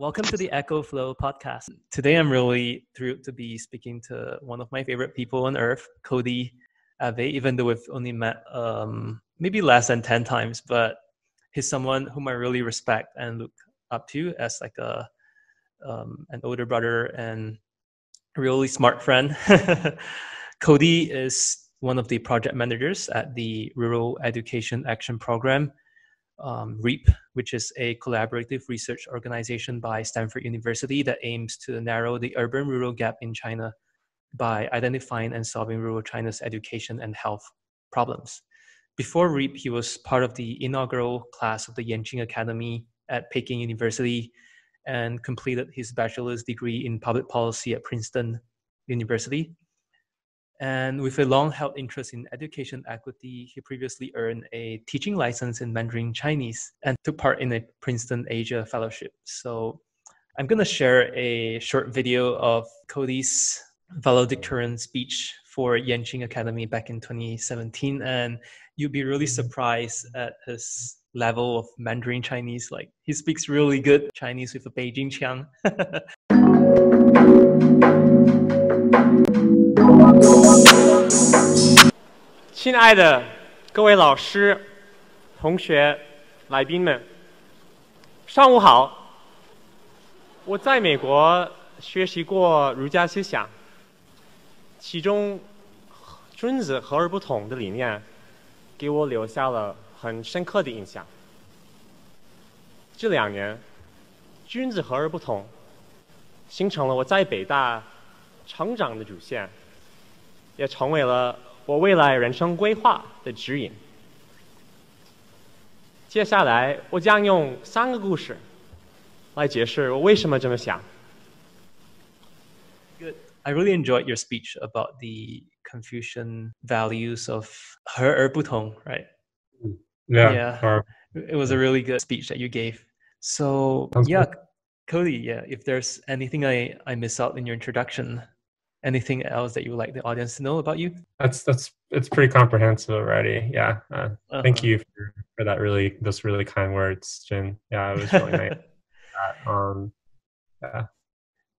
Welcome to the Echo Flow podcast. Today, I'm really thrilled to be speaking to one of my favorite people on earth, Cody Abbey, even though we've only met maybe less than 10 times, but he's someone whom I really respect and look up to as like an older brother and a really smart friend. Cody is one of the project managers at the Rural Education Action Program, REAP, which is a collaborative research organization by Stanford University that aims to narrow the urban-rural gap in China by identifying and solving rural China's education and health problems. Before REAP, he was part of the inaugural class of the Yanqing Academy at Peking University and completed his bachelor's degree in public policy at Princeton University. And with a long-held interest in education equity, he previously earned a teaching license in Mandarin Chinese and took part in a Princeton Asia Fellowship. So I'm going to share a short video of Cody's valedictorian speech for Yanqing Academy back in 2017. And you'd be really surprised at his level of Mandarin Chinese. Like, he speaks really good Chinese with a Beijing qiang. 亲爱的各位老师、同学、来宾们，上午好。我在美国学习过儒家思想，其中君子和而不同的理念给我留下了很深刻的印象。这2年，君子和而不同形成了我在北大成长的主线，也成为了我未来人生规划的指引。接下来，我将用3个故事来解释我为什么这么想。Good. I really enjoyed your speech about the Confucian values of 和而不同, right? Yeah. It was a really good speech that you gave. So, Cody, if there's anything I miss out in your introduction, anything else that you would like the audience to know about you? It's pretty comprehensive already. Yeah. Thank you for those really kind words, Jin. Yeah, it was really nice.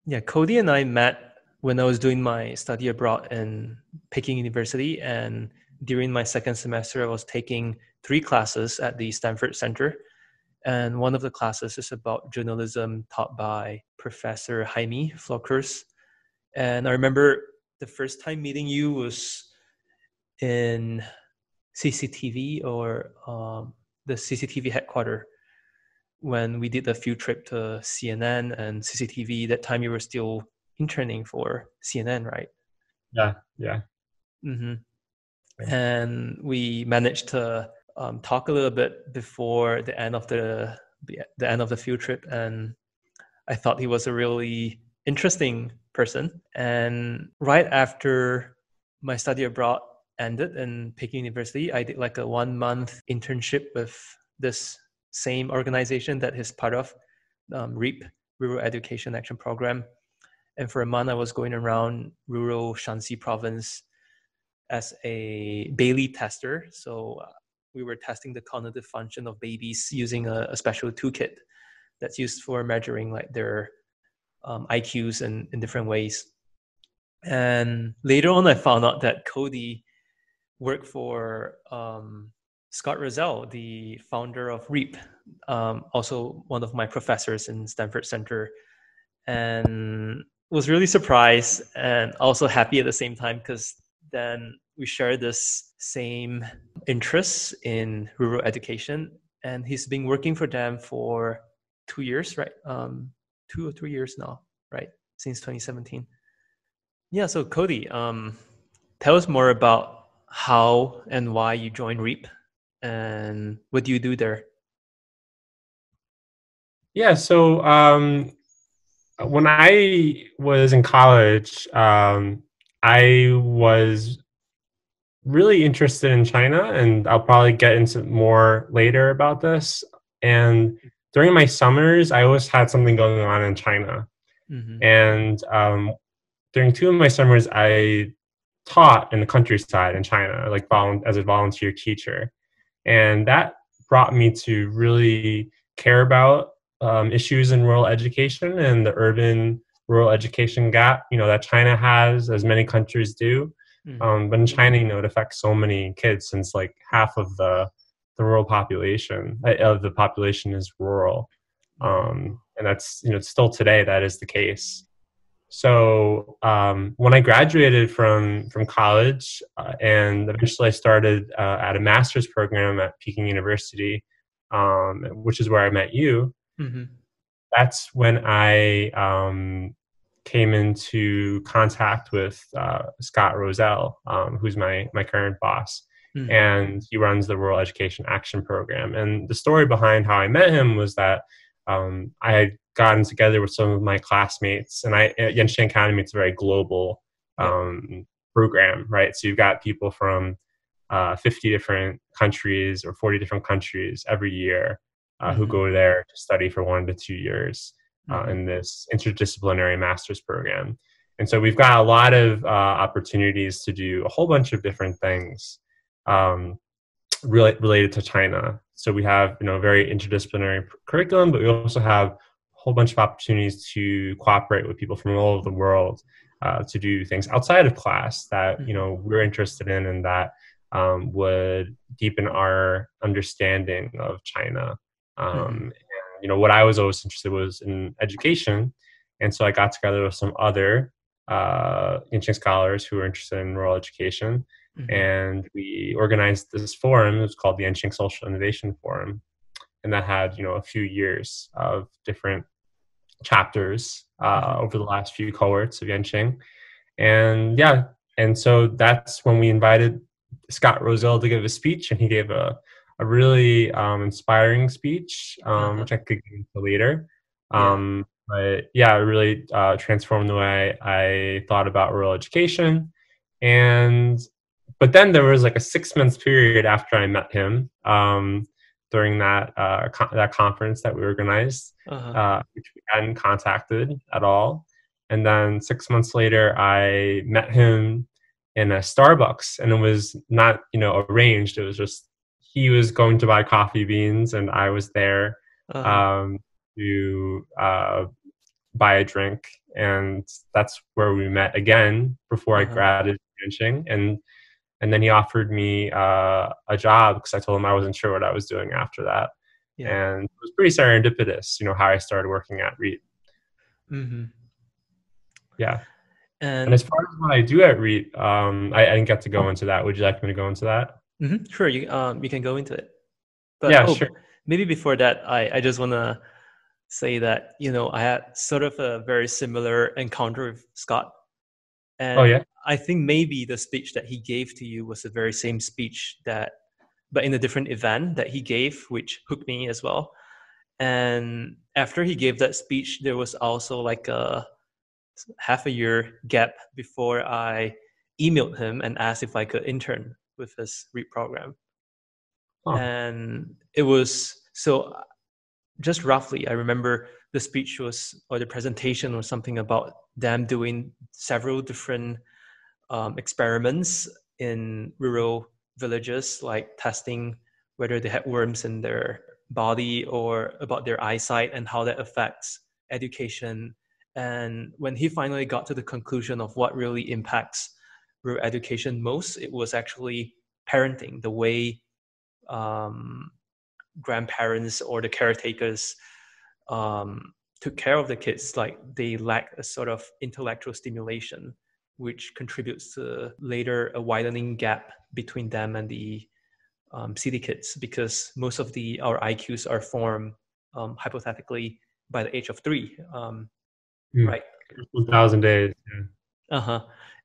Yeah, Cody and I met when I was doing my study abroad in Peking University, and during my second semester, I was taking 3 classes at the Stanford Center. And one of the classes is about journalism taught by Professor Jaime Flokers. And I remember the first time meeting you was in CCTV or the CCTV headquarters when we did the field trip to CNN and CCTV. That time you were still interning for CNN, right? Yeah. Mm-hmm. And we managed to talk a little bit before the end of the field trip, and I thought he was a really interesting person. And right after my study abroad ended in Peking University, I did like a 1-month internship with this same organization that he's part of, REAP, Rural Education Action Program. And for a month, I was going around rural Shanxi province as a Bailey tester. So we were testing the cognitive function of babies using a special toolkit that's used for measuring like their IQs in different ways. And later on, I found out that Cody worked for Scott Rozelle, the founder of REAP, also one of my professors in Stanford Center, and was really surprised and also happy at the same time, because then we share this same interests in rural education, and he's been working for them for 2 years, right? 2 or 3 years now, right? Since 2017. Yeah, so Cody, tell us more about how and why you joined REAP and what do you do there? Yeah, so when I was in college, I was really interested in China, and I'll probably get into more later about this. And during my summers, I always had something going on in China. Mm-hmm. And during 2 of my summers, I taught in the countryside in China, like as a volunteer teacher. And that brought me to really care about issues in rural education and the urban rural education gap, that China has, as many countries do. But in China, it affects so many kids, since like half of the rural population of the population is rural. And that's, still today, that is the case. So when I graduated from college, and eventually I started at a master's program at Peking University, which is where I met you. That's when I came into contact with Scott Roselle, who's my current boss. And he runs the Rural Education Action Program. And the story behind how I met him was that I had gotten together with some of my classmates, and at Yenching Academy, it's a very global program, right? So you've got people from 50 different countries or 40 different countries every year who go there to study for 1 to 2 years in this interdisciplinary master's program. And so we've got a lot of opportunities to do a whole bunch of different things related to China. So we have, a very interdisciplinary curriculum, but we also have a whole bunch of opportunities to cooperate with people from all over the world to do things outside of class that, we're interested in, and that would deepen our understanding of China. And, what I was always interested was in education. And so I got together with some other Yenching scholars who were interested in rural education. And we organized this forum. It was called the Yenching Social Innovation Forum. And that had, a few years of different chapters over the last few cohorts of Yenching. And so that's when we invited Scott Roselle to give a speech, and he gave a really inspiring speech, which I could get into later. But yeah, it really transformed the way I thought about rural education. But then there was like a 6-month period after I met him during that conference that we organized, which we hadn't contacted at all. And then 6 months later, I met him in a Starbucks, and it was not, arranged. It was just he was going to buy coffee beans, and I was there to buy a drink, and that's where we met again before I graduated Yenching. And then he offered me a job because I told him I wasn't sure what I was doing after that. And it was pretty serendipitous, how I started working at REIT. Yeah. And as far as what I do at REIT, I didn't get to go into that. Would you like me to go into that? Sure, you can go into it. But sure. Maybe before that, I just want to say that, I had sort of a very similar encounter with Scott. And I think maybe the speech that he gave to you was the very same speech but in a different event that he gave, which hooked me as well. And after he gave that speech, there was also like a half a year gap before I emailed him and asked if I could intern with his REIT program. And it was, so just roughly, I remember the speech or the presentation was something about them doing several different experiments in rural villages, like testing whether they had worms in their body or about their eyesight and how that affects education. And when he finally got to the conclusion of what really impacts rural education most, it was actually parenting, the way grandparents or the caretakers took care of the kids. Like they lack a sort of intellectual stimulation, which contributes to later a widening gap between them and the city kids, because most of our IQs are formed hypothetically by the age of 3, right? 1,000 days.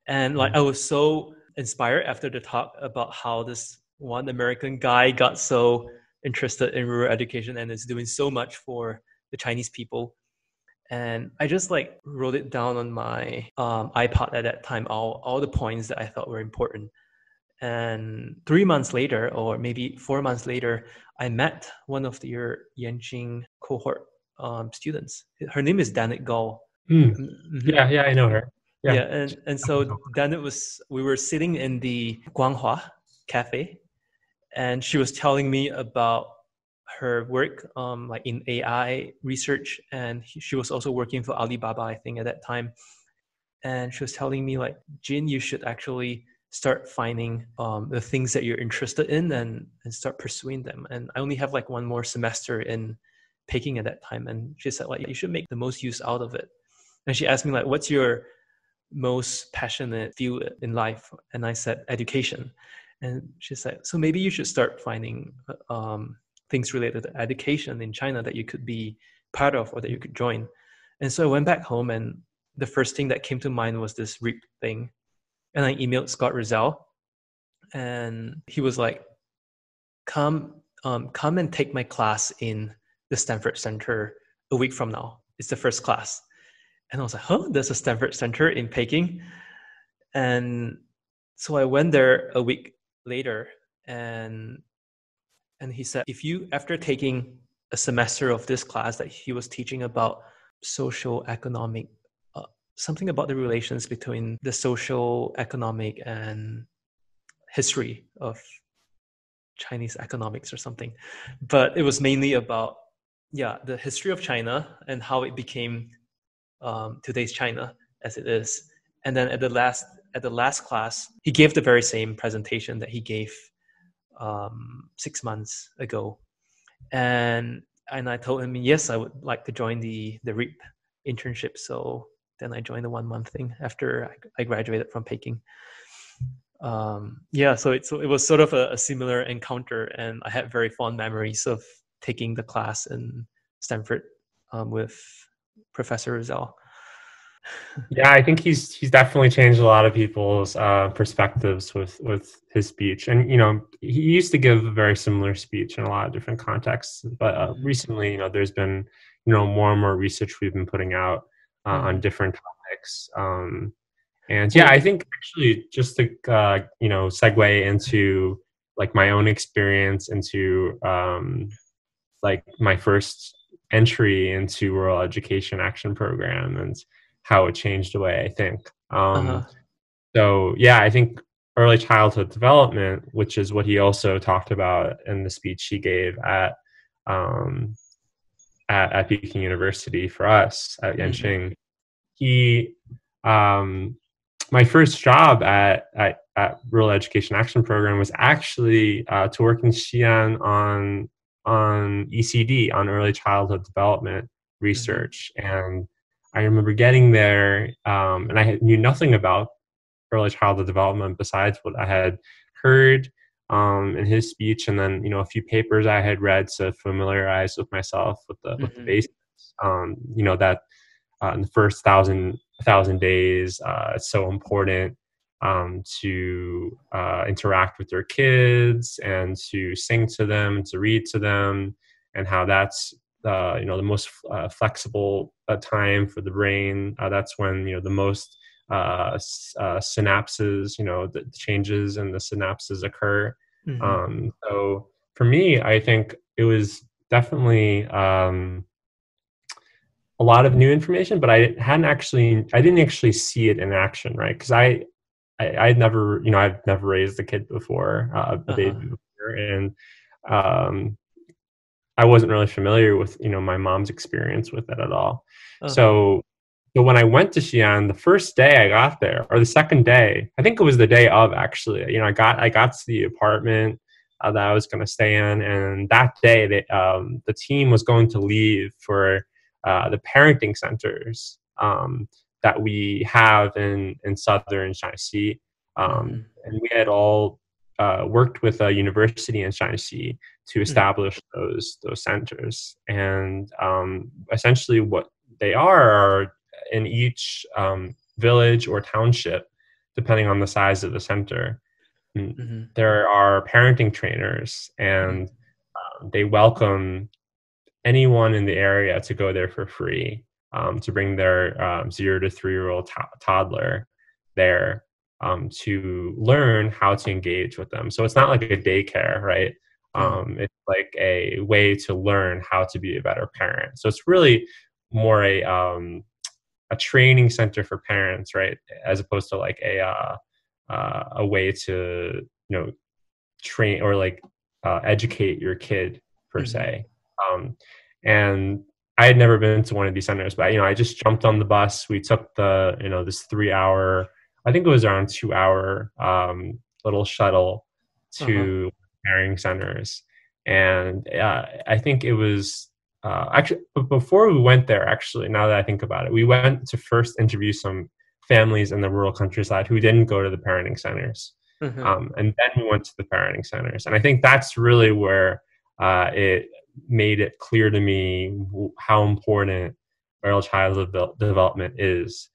And like I was so inspired after the talk about how this one American guy got so interested in rural education and is doing so much for the Chinese people. And I just like wrote it down on my iPod at that time, all the points that I thought were important. And 3 months later, or maybe 4 months later, I met one of your Yenching cohort students. Her name is Danet Gall. Yeah, I know her. Yeah, and so then we were sitting in the Guanghua cafe, and she was telling me about her work like in AI research, and she was also working for Alibaba, I think, at that time. And she was telling me like, Jin, you should actually start finding the things that you're interested in and start pursuing them. And I only have like one more semester in Peking at that time, and she said like, you should make the most use out of it. And she asked me like, what's your most passionate field in life? And I said education. And she said, so maybe you should start finding things related to education in China that you could be part of or that you could join. And so I went back home, and the first thing that came to mind was this REAP thing. And I emailed Scott Rizal, and he was like, come and take my class in the Stanford Center a week from now. It's the first class. And I was like, huh, there's a Stanford Center in Peking? And so I went there a week later, and he said, if you, after taking a semester of this class that he was teaching about social economic, something about the relations between the social, economic, and history of Chinese economics or something. But it was mainly about, the history of China and how it became today's China as it is. And then at the last class, he gave the very same presentation that he gave 6 months ago. And I told him, yes, I would like to join the REAP internship. So then I joined the 1 month thing after I graduated from Peking. So it was sort of a similar encounter, and I had very fond memories of taking the class in Stanford with Professor Rizal. Yeah, I think he's definitely changed a lot of people's perspectives with his speech. And he used to give a very similar speech in a lot of different contexts, but recently there's been more and more research we've been putting out on different topics. And I think actually just to segue into like my own experience into like my first entry into Rural Education Action Program and how it changed the way I think. So I think early childhood development, which is what he also talked about in the speech he gave at Peking University for us at Yanqing. He my first job at Rural Education Action Program was actually to work in Xi'an on ECD, on early childhood development research. And I remember getting there, and I knew nothing about early childhood development besides what I had heard in his speech, and then a few papers I had read to familiarize with myself with the basics. That in the first thousand days, it's so important to interact with your kids and to sing to them, to read to them, and how that's the most flexible time for the brain. That's when the most synapses, the changes in the synapses occur. So for me, I think it was definitely a lot of new information, but I didn't actually see it in action, right? Because I'd never, I've never raised a kid before, a baby before, and I wasn't really familiar with, my mom's experience with it at all. So when I went to Xi'an, the first day I got there, or the second day, I think it was the day of actually, I got to the apartment that I was going to stay in, and that day the team was going to leave for the parenting centers that we have in southern Shaanxi, and we had all worked with a university in Shaanxi to establish those centers. And essentially, what they are in each village or township, depending on the size of the center, there are parenting trainers, and they welcome anyone in the area to go there for free, to bring their 0 to 3-year-old toddler there to learn how to engage with them. So it's not like a daycare, right? It's like a way to learn how to be a better parent. So it's really more a training center for parents, right? As opposed to like a way to train or like educate your kid per se. And I had never been to one of these centers, but I just jumped on the bus. We took the this 3 hour, I think it was around 2 hour little shuttle to pairing centers, and I think it was actually. But before we went there, actually, now that I think about it, we went to first interview some families in the rural countryside who didn't go to the parenting centers, and then we went to the parenting centers, and I think that's really where it made it clear to me how important early childhood development is.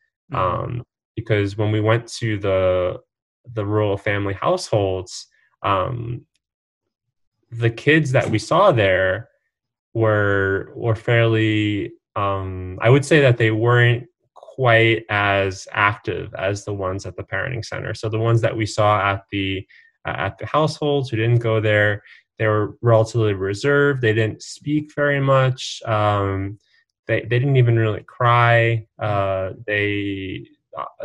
Because when we went to the rural family households, the kids that we saw there were fairly, I would say that they weren't quite as active as the ones at the parenting center. So the ones that we saw at the households who didn't go there, they were relatively reserved. They didn't speak very much. They didn't even really cry. They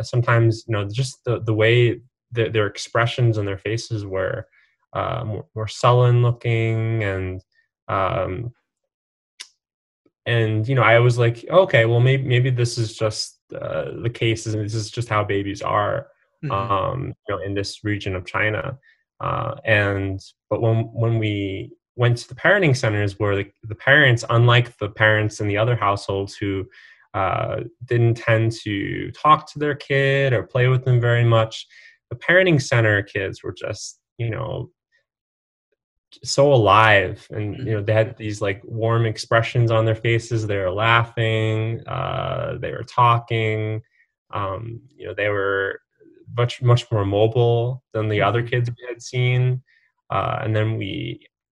sometimes, just the way their expressions on their faces were more sullen looking, and I was like, okay, well, maybe this is just the case, and this is just how babies are, in this region of China. But when we went to the parenting centers, where the parents, unlike the parents in the other households who didn't tend to talk to their kid or play with them very much, the parenting center kids were just, so alive, and they had these like warm expressions on their faces. They were laughing, they were talking, they were much more mobile than the other kids we had seen. And then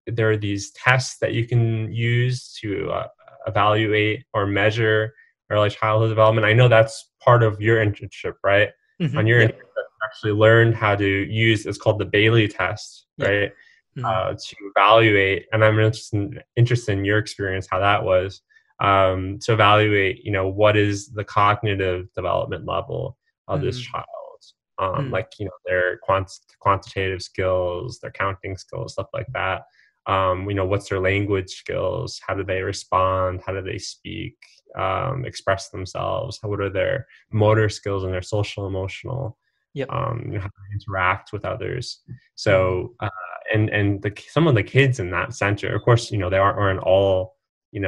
there are these tests that you can use to evaluate or measure early childhood development. I know that's part of your internship, right? On your internship, you actually learned how to use, it's called the Bailey test, right? To evaluate, and I'm interested in your experience, how that was, to evaluate, what is the cognitive development level of this child, like, their quantitative skills, their counting skills, stuff like that. What's their language skills? How do they respond? How do they speak, express themselves? What are their motor skills and their social, emotional? How to interact with others. So, and some of the kids in that center, of course, they weren't all, they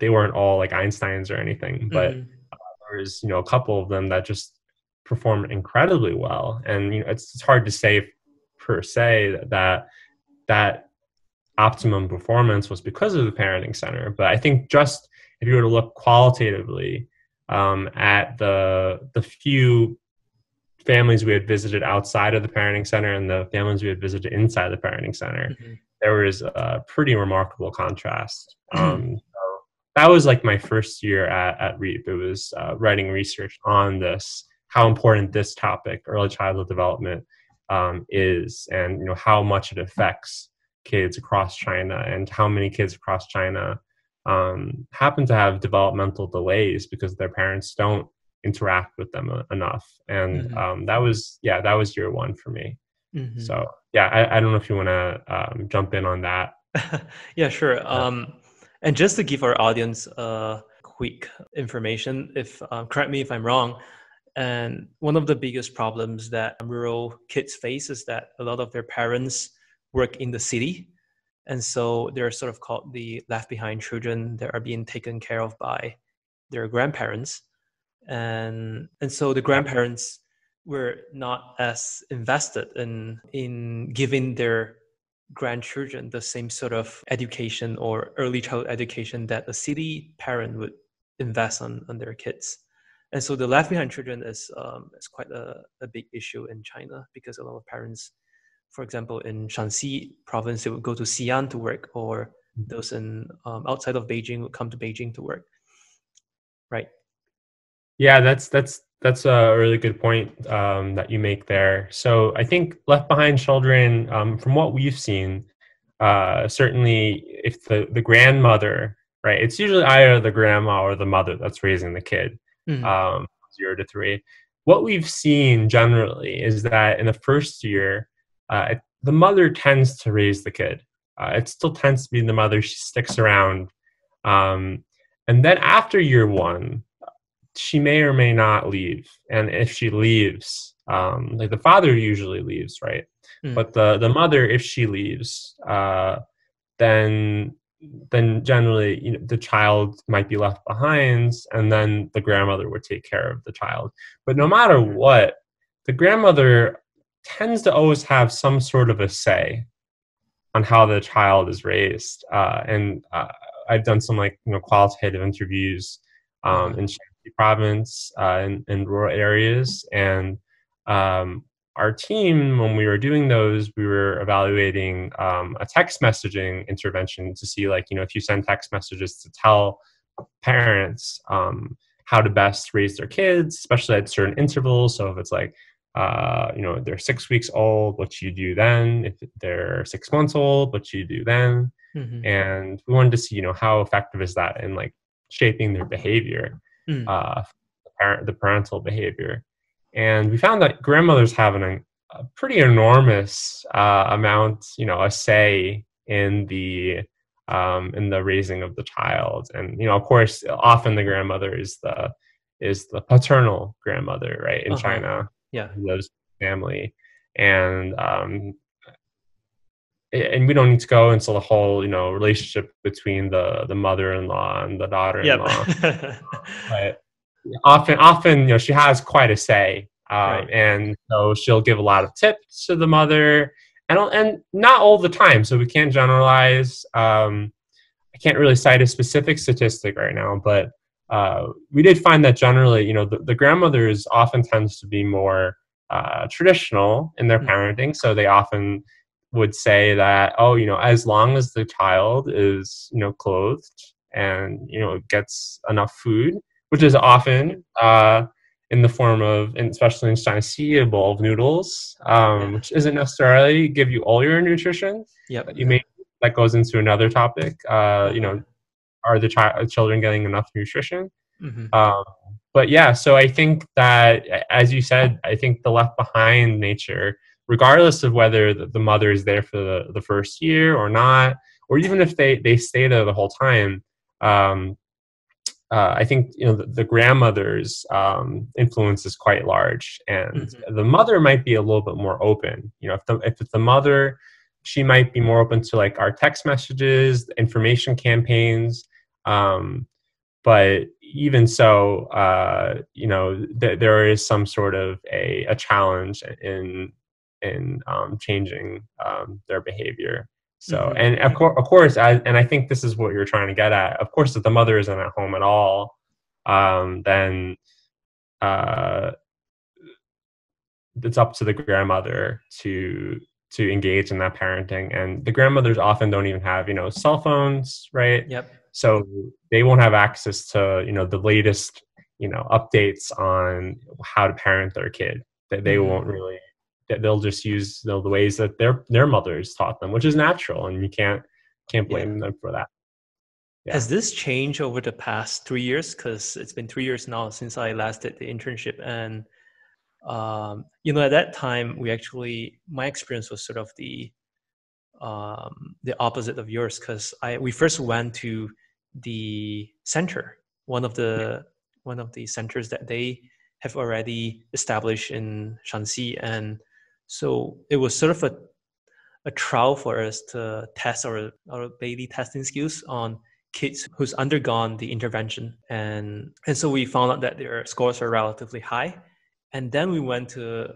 weren't all like Einsteins or anything, but there was, a couple of them that just performed incredibly well. And, it's hard to say per se that optimum performance was because of the parenting center. But I think just if you were to look qualitatively at the few families we had visited outside of the parenting center and the families we had visited inside the parenting center, there was a pretty remarkable contrast. So that was like my first year at REAP. It was writing research on this, how important this topic, early childhood development, is, and how much it affects kids across China, and how many kids across China happen to have developmental delays because their parents don't interact with them enough. And that was year one for me. So I don't know if you want to jump in on that. Yeah, sure. And just to give our audience quick information, if correct me if I'm wrong, and one of the biggest problems that rural kids face is that a lot of their parents work in the city, and so they're sort of called the left behind children that are being taken care of by their grandparents. And so the grandparents were not as invested in giving their grandchildren the same sort of education or early childhood education that a city parent would invest on their kids. And so the left behind children is quite a big issue in China, because a lot of parents, for example, in Shanxi province, they would go to Xi'an to work, or those in outside of Beijing would come to Beijing to work. Right. Yeah, that's a really good point that you make there. So I think left behind children, from what we've seen, certainly if the grandmother, right, it's usually either the grandma or the mother that's raising the kid, 0 to 3. What we've seen generally is that in the first year, the mother tends to raise the kid. it still tends to be the mother. She sticks around. And then after year 1, she may or may not leave. And if she leaves, like the father usually leaves, right? But the mother, if she leaves, then generally, you know, the child might be left behind, and then the grandmother would take care of the child. But no matter what, the grandmother tends to always have some sort of a say on how the child is raised. And I've done some, like, you know, qualitative interviews in Shanxi province, in rural areas, and our team, when we were doing those, we were evaluating a text messaging intervention to see, like, you know, if you send text messages to tell parents how to best raise their kids, especially at certain intervals. So if it's like, you know, they're 6 weeks old, what you do then? If they're 6 months old, what you do then? And we wanted to see, you know, how effective is that in, like, shaping their behavior, the parental behavior. And we found that grandmothers have a pretty enormous amount, you know, a say in the raising of the child. And, you know, of course, often the grandmother is the paternal grandmother, right, in China. Yeah, who lives with the family, and we don't need to go into the whole, you know, relationship between the mother-in-law and the daughter-in-law. But often, you know, she has quite a say, and so she'll give a lot of tips to the mother, and not all the time. So we can't generalize. I can't really cite a specific statistic right now, but we did find that generally, you know, the grandmothers often tends to be more traditional in their parenting. So they often would say that, oh, you know, as long as the child is, you know, clothed and, you know, gets enough food, which is often in the form of, and especially in Shanxi, a bowl of noodles, which isn't necessarily give you all your nutrition. You may, that goes into another topic. You know, are the children getting enough nutrition? But yeah, so I think that, as you said, I think the left behind nature, regardless of whether the mother is there for the first year or not, or even if they stay there the whole time, I think, you know, the grandmother's influence is quite large, and the mother might be a little bit more open. You know, if it's the mother, she might be more open to, like, our text messages, information campaigns. But even so, you know, there is some sort of a challenge in changing their behavior. So, and of course, and I think this is what you're trying to get at. Of course, if the mother isn't at home at all, then it's up to the grandmother to engage in that parenting. And the grandmothers often don't even have, you know, cell phones, right? So they won't have access to, you know, the latest, you know, updates on how to parent their kid. That they won't really. They'll just use, you know, the ways that their mothers taught them, which is natural, and you can't blame them for that. Has this changed over the past 3 years? Because it's been 3 years now since I last did the internship, and you know, at that time, my experience was sort of the opposite of yours, because we first went to the center, one of the centers that they have already established in Shanxi, and so it was sort of a trial for us to test our baby testing skills on kids who's undergone the intervention, and so we found out that their scores are relatively high. And then we went to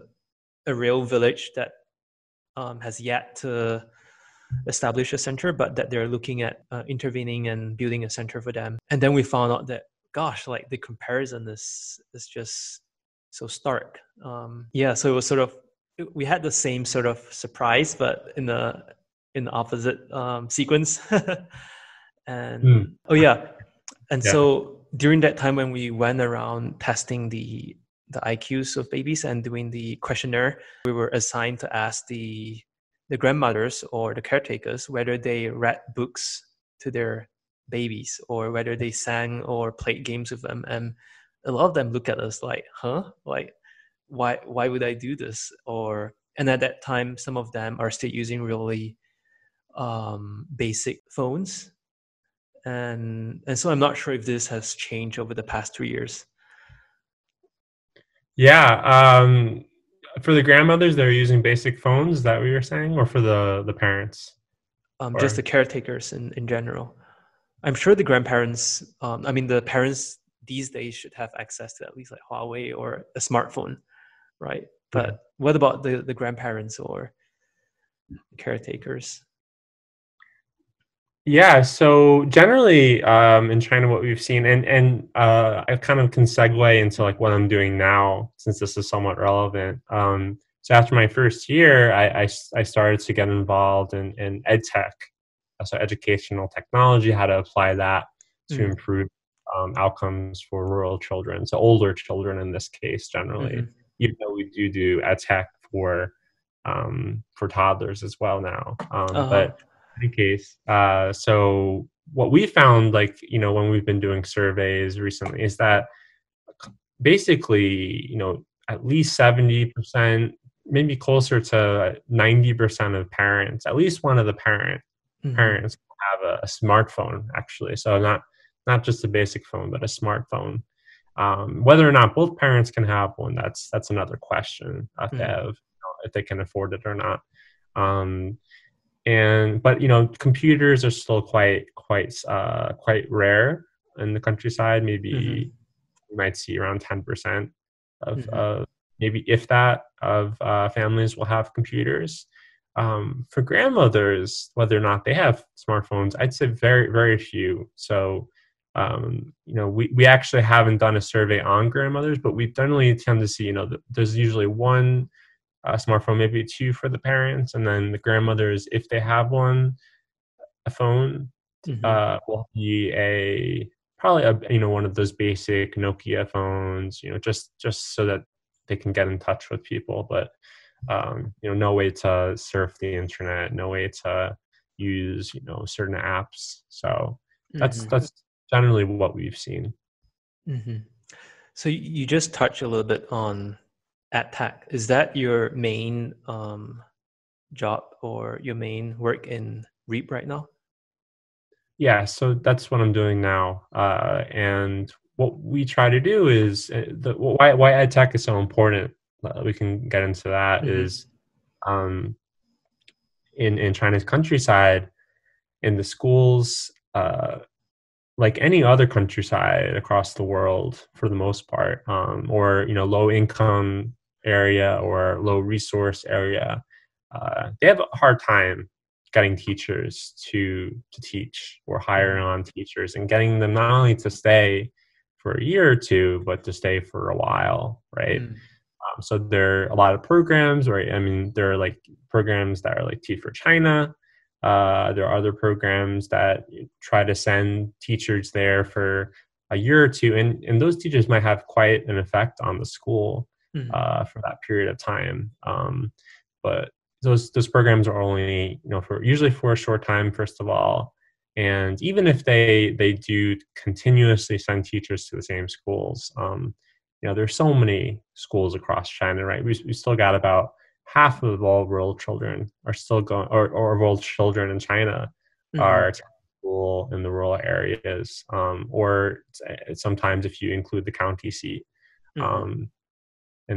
a real village that has yet to establish a center, but that they're looking at intervening and building a center for them. And then we found out that, gosh, like, the comparison is just so stark. So it was sort of, we had the same sort of surprise, but in the opposite sequence. And so during that time when we went around testing the IQs of babies and doing the questionnaire, we were assigned to ask the grandmothers or the caretakers whether they read books to their babies or whether they sang or played games with them. And a lot of them look at us like, huh? Like, why would I do this? And at that time, some of them are still using really basic phones, and so I'm not sure if this has changed over the past 2 years. Yeah. For the grandmothers, they're using basic phones. Is that what you're saying, or for the parents? Just the caretakers in general. I'm sure the grandparents, the parents these days should have access to at least like Huawei or a smartphone, right? But what about the grandparents or caretakers? Yeah, so generally in China, what we've seen, and I kind of can segue into like what I'm doing now, since this is somewhat relevant. So after my first year, I started to get involved in ed tech, so educational technology, how to apply that to improve outcomes for rural children, so older children in this case, generally. Even though we do ed tech for toddlers as well now, but in any case, so what we found, like, when we've been doing surveys recently, is that basically, at least 70%, maybe closer to 90% of parents, at least one of the parents have a smartphone, actually. So not just a basic phone, but a smartphone. Whether or not both parents can have one, that's another question, if they can afford it or not. But computers are still quite rare in the countryside. Maybe you might see around 10% of maybe, if that, of families will have computers. For grandmothers, whether or not they have smartphones, I'd say very, very few. So we actually haven't done a survey on grandmothers, but we generally tend to see there's usually one smartphone, maybe two for the parents, and then the grandmothers, if they have a phone, will be probably one of those basic Nokia phones, just so that they can get in touch with people, but no way to surf the internet, no way to use certain apps. So that's generally what we've seen. So you just touched a little bit on ed tech. Is that your main job or your main work in REAP right now? Yeah, so that's what I'm doing now. And what we try to do is why ed tech is so important. We can get into that. Is in China's countryside, in the schools, like any other countryside across the world, for the most part, or low income area or low resource area, they have a hard time getting teachers to teach, or hiring on teachers and getting them not only to stay for a year or two, but to stay for a while, right? So there are a lot of programs, right? I mean, there are like programs that are like Teach for China. There are other programs that try to send teachers there for a year or two, and those teachers might have quite an effect on the school for that period of time. But those programs are only usually for a short time, first of all, and even if they do continuously send teachers to the same schools, there's so many schools across China, right? We still got about half of all rural children are still going, or rural children in China are attending school in the rural areas, or sometimes if you include the county seat in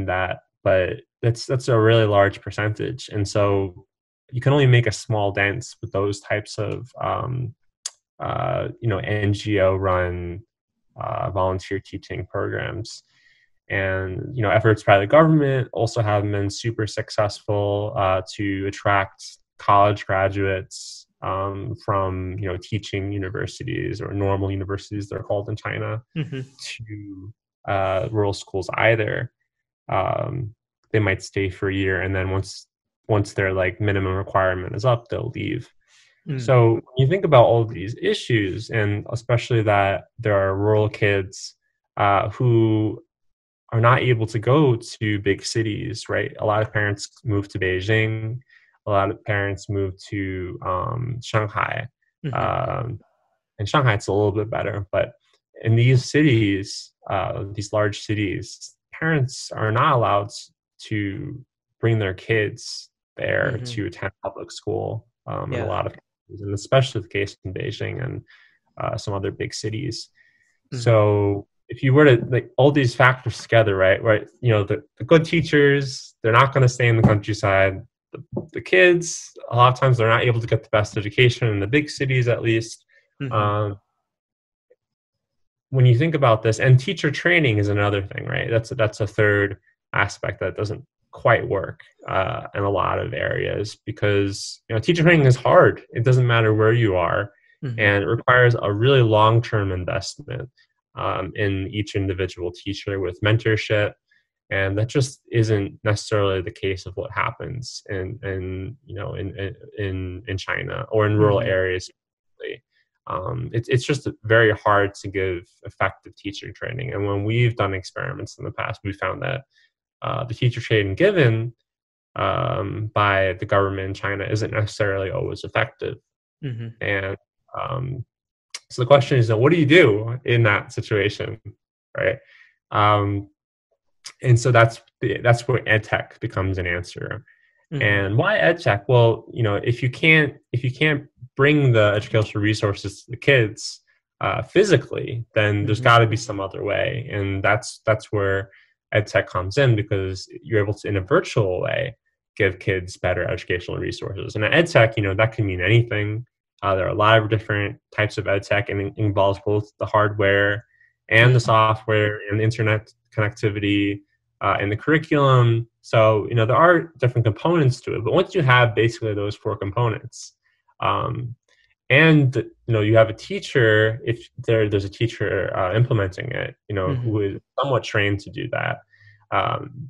that. But that's a really large percentage, and so you can only make a small dent with those types of NGO run volunteer teaching programs. And efforts by the government also have been super successful to attract college graduates from teaching universities, or normal universities they're called in China, to rural schools. Either they might stay for a year, and then once their like minimum requirement is up, they'll leave. So when you think about all of these issues, and especially that there are rural kids who are not able to go to big cities, right? A lot of parents move to Beijing. A lot of parents move to Shanghai. In Shanghai, it's a little bit better, but in these cities, these large cities, parents are not allowed to bring their kids there to attend public school in a lot of and especially the case in Beijing and some other big cities. Mm-hmm. So if you were to like all these factors together, right, you know, the good teachers, they're not going to stay in the countryside. The kids, a lot of times they're not able to get the best education in the big cities, at least. Mm-hmm. When you think about this, and teacher training is another thing, right? That's a third aspect that doesn't quite work in a lot of areas, because you know teacher training is hard. It doesn't matter where you are, Mm-hmm. and it requires a really long-term investment in each individual teacher with mentorship, and that just isn't necessarily the case of what happens in you know in China or in rural Mm-hmm. areas. It's just very hard to give effective teacher training, and when we've done experiments in the past, we found that the teacher training given by the government in China isn't necessarily always effective. Mm-hmm. And so the question is, what do you do in that situation, right? And so that's where edtech becomes an answer. Mm-hmm. And why edtech? Well, you know, if you can't bring the educational resources to the kids physically, then there's Mm-hmm. got to be some other way, and that's where edtech comes in, because you're able to, in a virtual way, give kids better educational resources. And edtech, you know, that can mean anything. There are a lot of different types of edtech, and it involves both the hardware and the software and the internet connectivity and the curriculum. So, you know, there are different components to it. But once you have basically those four components, and you know, you have a teacher, if there's a teacher implementing it, you know, Mm-hmm. who is somewhat trained to do that,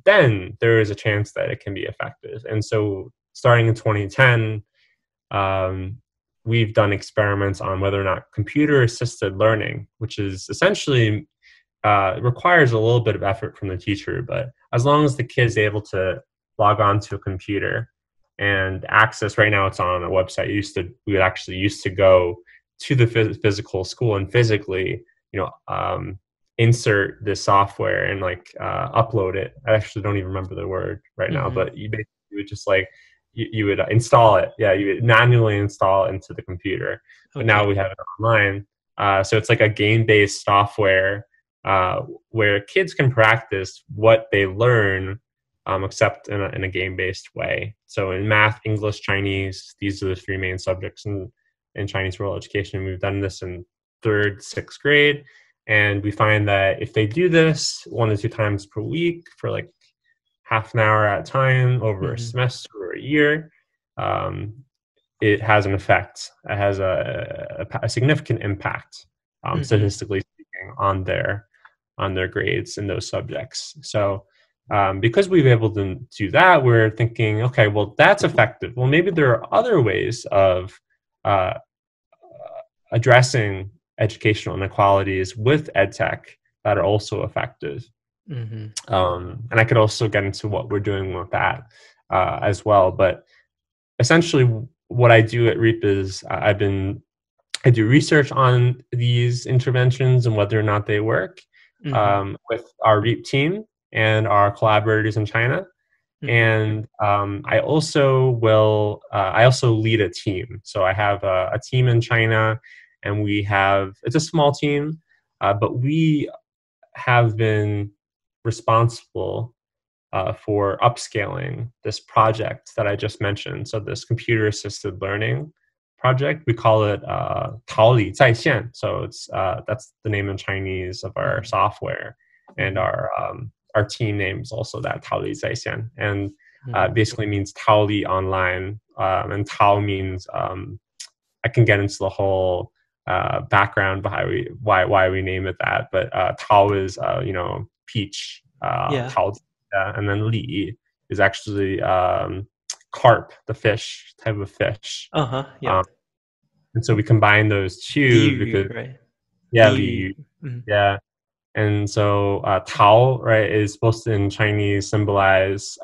then there is a chance that it can be effective. And so, starting in 2010, we've done experiments on whether or not computer-assisted learning, which is essentially requires a little bit of effort from the teacher, but as long as the kid's able to log on to a computer and access, right now it's on a website. We would actually used to go to the physical school and physically, you know, insert this software and like upload it. I actually don't even remember the word right now, but you basically would just like you would install it. Yeah, you would manually install it into the computer. But now we have it online, so it's like a game-based software where kids can practice what they learn, except in a game-based way. So in math, English, Chinese, these are the three main subjects in Chinese rural education. We've done this in 3rd, 6th grade. And we find that if they do this 1 to 2 times per week for like half an hour at a time over a semester or a year, it has an effect. It has a significant impact, statistically speaking, on their grades in those subjects. So because we've been able to do that, we're thinking, okay, well, that's effective. Well, maybe there are other ways of addressing educational inequalities with edtech that are also effective. And I could also get into what we're doing with that as well. But essentially, what I do at REAP is I do research on these interventions and whether or not they work with our REAP team and our collaborators in China. And I also lead a team. So I have a team in China, and it's a small team, but we have been responsible for upscaling this project that I just mentioned. So this computer-assisted learning project, we call it 桃李在线. So that's the name in Chinese of our software, and our team name is also that 桃李在线, and basically means 桃李 online, and 桃 means I can get into the whole background behind why we name it that, but 桃 is you know, peach, 桃, and then li is actually carp, the fish, type of fish. And so we combine those two because right? li, yeah. And so Tao, right, is supposed to in Chinese symbolize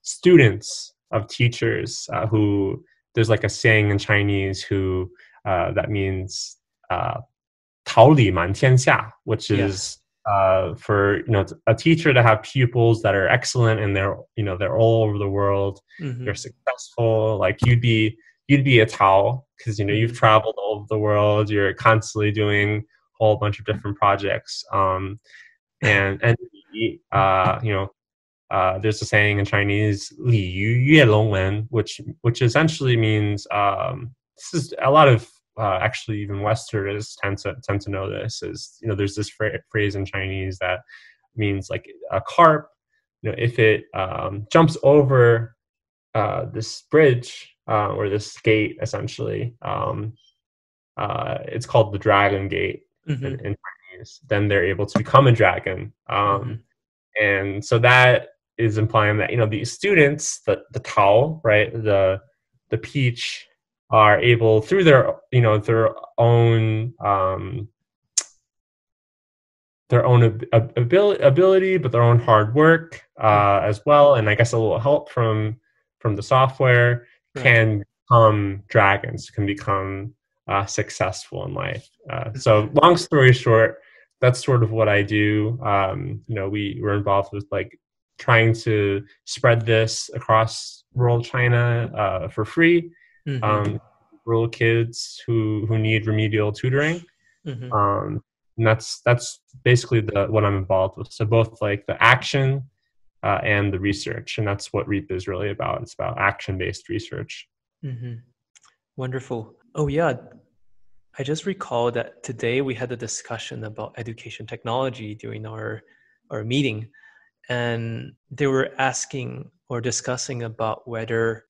students of teachers who, there's like a saying in Chinese who that means 桃李满天下, which is for, you know, a teacher to have pupils that are excellent and they're all over the world. They're successful. Like you'd be you'd be a Tao because you've traveled all over the world. You're constantly doing a whole bunch of different projects. And there's a saying in Chinese, 鲤鱼跃龙门, which essentially means this is a lot of actually even Westerners tend to know this. Is there's this phrase in Chinese that means like a carp. If it jumps over this bridge or this gate, essentially, it's called the Dragon Gate in Chinese. Then they're able to become a dragon. And so that is implying that these students, the Tao, right, the peach, are able through their own ability, but their own hard work as well, and I guess a little help from the software, can become dragons, can become successful in life. So long story short, that's sort of what I do. We were involved with like trying to spread this across rural China for free. Rural kids who need remedial tutoring. And that's basically what I'm involved with. So both like the action and the research, and that's what REAP is really about. It's about action-based research. Wonderful. Oh yeah, I just recall that today we had a discussion about education technology during our meeting, and they were asking or discussing about whether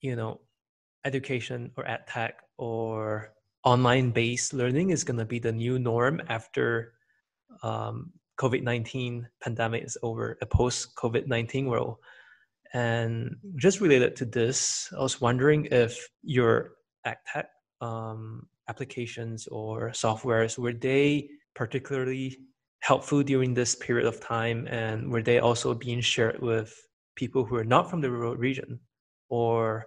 education or ed tech or online-based learning is going to be the new norm after COVID-19 pandemic is over, a post-COVID-19 world. And just related to this, I was wondering if your ed tech applications or softwares, were they particularly helpful during this period of time, and were they also being shared with people who are not from the rural region, or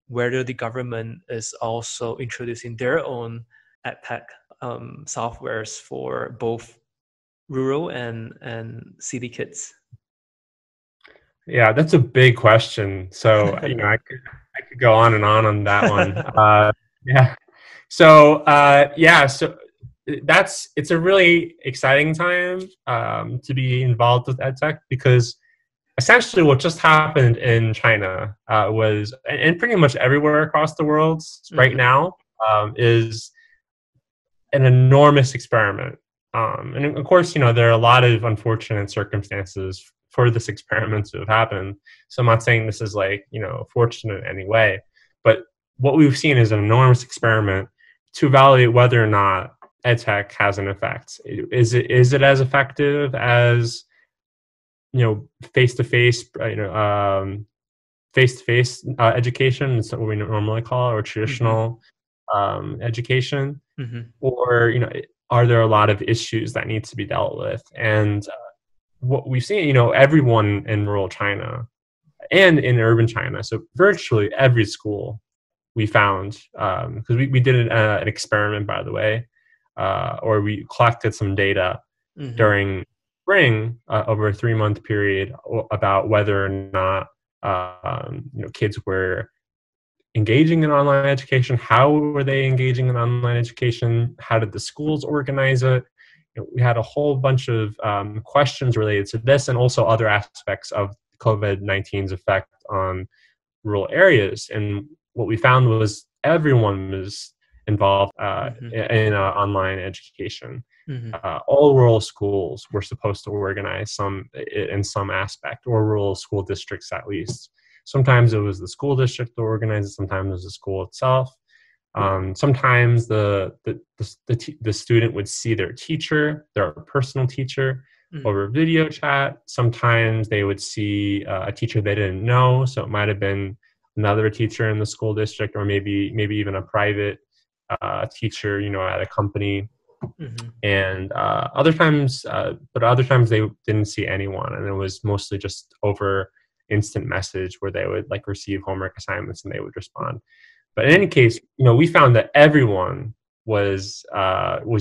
whether the government is also introducing their own ed tech softwares for both rural and city kids? Yeah, that's a big question. So I could go on and on that one. Yeah. So so it's a really exciting time to be involved with edtech, because essentially what just happened in China was, and pretty much everywhere across the world right now, is an enormous experiment. And of course, there are a lot of unfortunate circumstances for this experiment to have happened. So I'm not saying this is like, fortunate in any way, but what we've seen is an enormous experiment to evaluate whether or not edtech has an effect. Is it as effective as face-to-face education? It's what we normally call it, or traditional education, or are there a lot of issues that need to be dealt with? And what we've seen, everyone in rural China and in urban China, so virtually every school we found, because we did an experiment, by the way, or we collected some data during spring over a 3-month period about whether or not kids were engaging in online education. How were they engaging in online education? How did the schools organize it? We had a whole bunch of questions related to this, and also other aspects of COVID-19's effect on rural areas. And what we found was everyone was involved in online education. All rural schools were supposed to organize in some aspect, or rural school districts at least. Sometimes it was the school district that organized it, sometimes it was the school itself. Sometimes the student would see their teacher, their personal teacher, over video chat. Sometimes they would see a teacher they didn't know, so it might have been another teacher in the school district, or maybe even a private teacher, at a company. And other times they didn't see anyone, and it was mostly just over instant message, where they would like receive homework assignments and they would respond. But in any case, we found that everyone was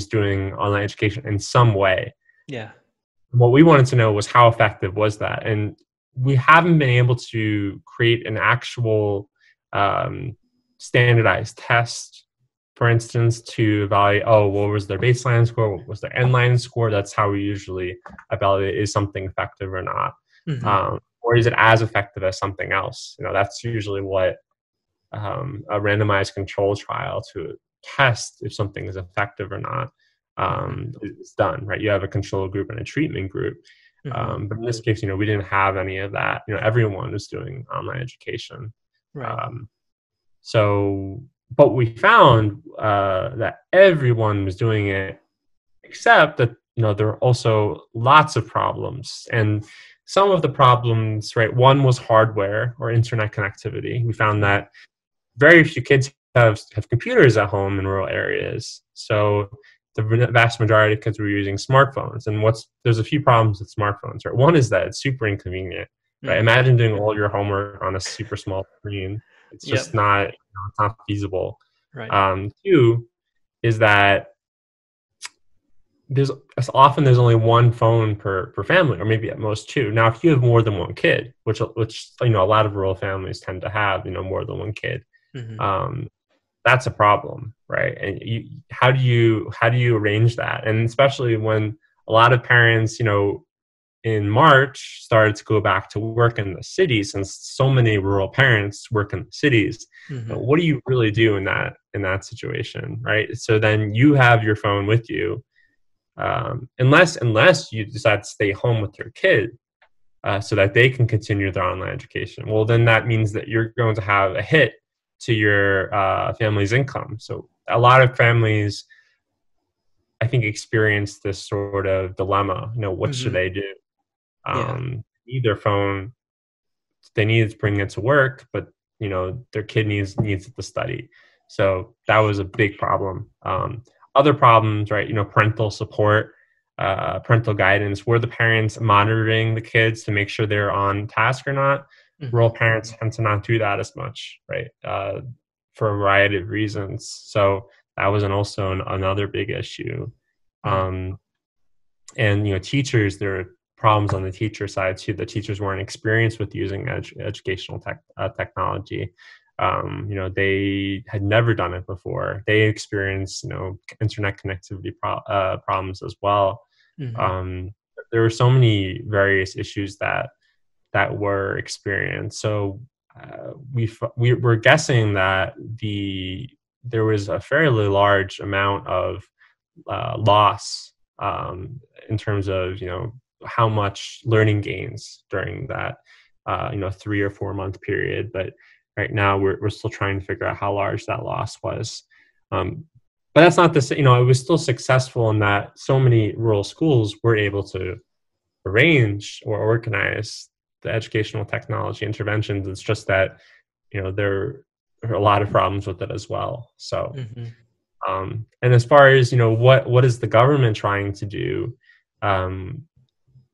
doing online education in some way. Yeah. What we wanted to know was how effective was that, and we haven't been able to create an actual standardized tests, for instance, to evaluate, oh, what was their baseline score? What was their endline score? That's how we usually evaluate, is something effective or not? Or is it as effective as something else? That's usually what a randomized control trial to test if something is effective or not is done, right? You have a control group and a treatment group. But in this case, we didn't have any of that. Everyone was doing online education. Right. But we found that everyone was doing it, except that there are also lots of problems. And some of the problems, right? One was hardware or internet connectivity. We found that very few kids have computers at home in rural areas. So the vast majority of kids were using smartphones. And there's a few problems with smartphones, right? One is that it's super inconvenient, right? Imagine doing all your homework on a super small screen. It's just not, it's not feasible. Right. Two is that there's only one phone per family, or maybe at most two. Now, if you have more than one kid, which a lot of rural families tend to have, more than one kid, that's a problem, right? And how do you arrange that? And especially when a lot of parents, in March started to go back to work in the cities, since so many rural parents work in the cities. What do you really do in that situation, right? So then you have your phone with you, unless you decide to stay home with your kid so that they can continue their online education. Well, then that means that you're going to have a hit to your family's income. So a lot of families, I think, experience this sort of dilemma. What should they do? Need their phone, they need to bring it to work, but their kid needs it to study. So that was a big problem. Other problems, right? Parental support, parental guidance. Were the parents monitoring the kids to make sure they're on task or not? Rural parents tend to not do that as much, right? For a variety of reasons. So that was also another big issue. And teachers, there are problems on the teacher side too. The teachers weren't experienced with using educational technology. They had never done it before. They experienced, internet connectivity problems as well. There were so many various issues that were experienced. So we were guessing that there was a fairly large amount of loss in terms of how much learning gains during that 3 or 4 month period. But right now we're still trying to figure out how large that loss was. But that's not the same. It was still successful in that so many rural schools were able to arrange or organize the educational technology interventions. It's just that there are a lot of problems with it as well. So and as far as what is the government trying to do,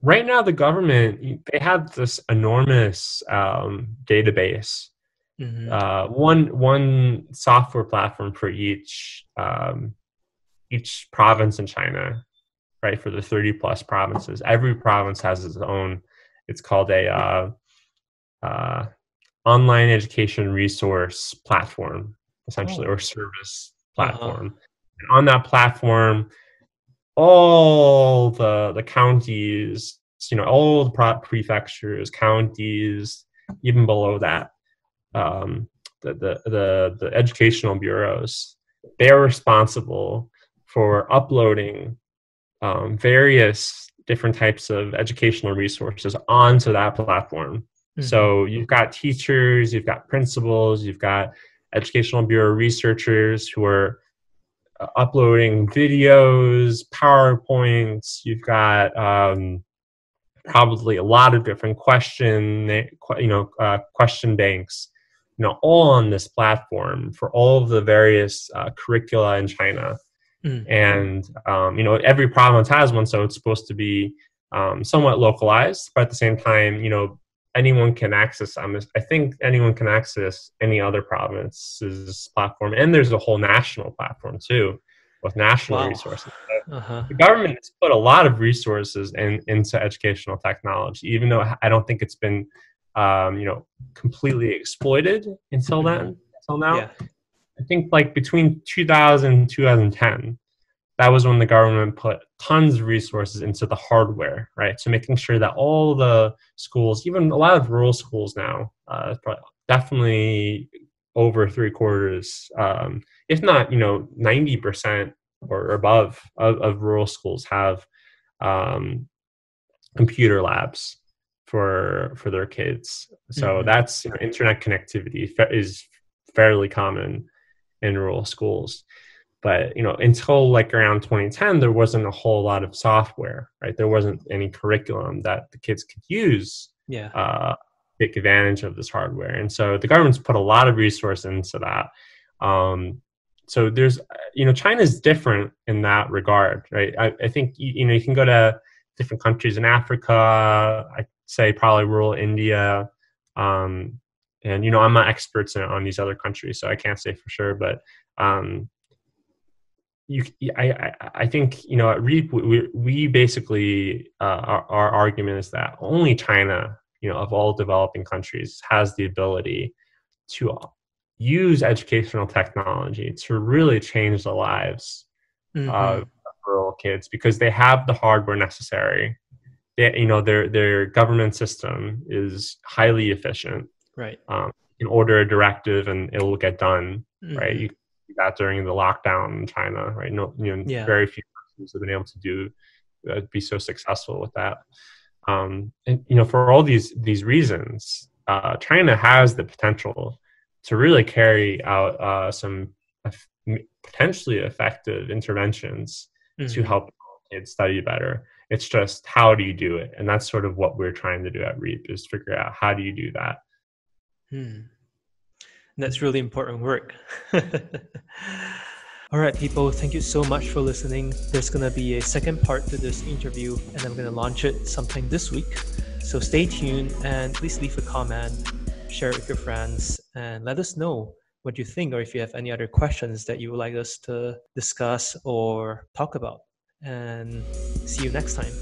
right now the government, they have this enormous database, one software platform for each province in China, right? For the 30 plus provinces, every province has its own. It's called a online education resource platform, essentially, or service platform. And on that platform, all the counties, all the prefectures, counties, even below that, the educational bureaus, they're responsible for uploading various different types of educational resources onto that platform. So you've got teachers, you've got principals, you've got educational bureau researchers who are uploading videos, PowerPoints. You've got probably a lot of different question banks, all on this platform for all of the various curricula in China. And every province has one, so it's supposed to be somewhat localized, but at the same time, anyone can access them. I think anyone can access any other province's platform, and there's a whole national platform too, with national resources. The government has put a lot of resources into educational technology, even though I don't think it's been completely exploited until now. I think like between 2000 and 2010, that was when the government put tons of resources into the hardware, right? So making sure that all the schools, even a lot of rural schools now, definitely over three quarters, if not, 90% or above of rural schools have computer labs for their kids. So that's internet connectivity is fairly common in rural schools. But until like around 2010, there wasn't a whole lot of software, right? There wasn't any curriculum that the kids could use, take advantage of this hardware. And so the government's put a lot of resource into that. So there's, China's different in that regard, right? I think you can go to different countries in Africa. I'd say probably rural India, and I'm not experts on these other countries, so I can't say for sure, but I think at REAP we basically our argument is that only China, of all developing countries, has the ability to use educational technology to really change the lives of rural kids, because they have the hardware necessary. Their government system is highly efficient. Right. You can order a directive and it will get done. Right. You that during the lockdown in China, right? Very few countries have been able to be so successful with that. And for all these reasons, China has the potential to really carry out some potentially effective interventions to help kids study better. It's just, how do you do it? And that's sort of what we're trying to do at REAP, is figure out how do you do that. That's really important work. All right, people, thank you so much for listening. There's going to be a second part to this interview, and I'm going to launch it sometime this week. So stay tuned, and please leave a comment, share it with your friends, and let us know what you think, or if you have any other questions that you would like us to discuss or talk about. And see you next time.